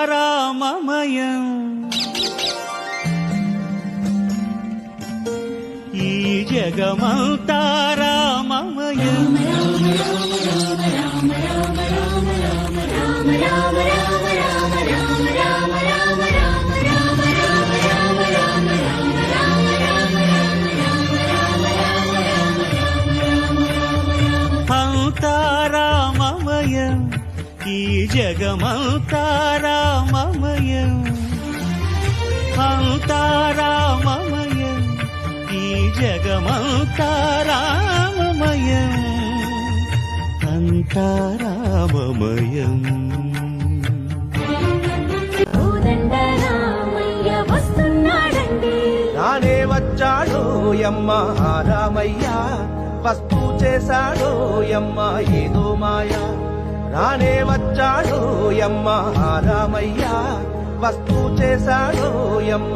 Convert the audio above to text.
అంతారామమయం ఈ జగమంతా రామమయం అంతారామమయం ఈ జగమంతా రామమయం అంతారామమయం ఈ జగమంతా రామమయం అంతారామమయం రానే వచ్చాడో యమ్మ రామయ్య వస్తూ చేశాడో యమ్మ ఏదో మాయా రానే వచ్చాడో యమ్మ రామయ్య వస్తూ చేశాడో యమ్మ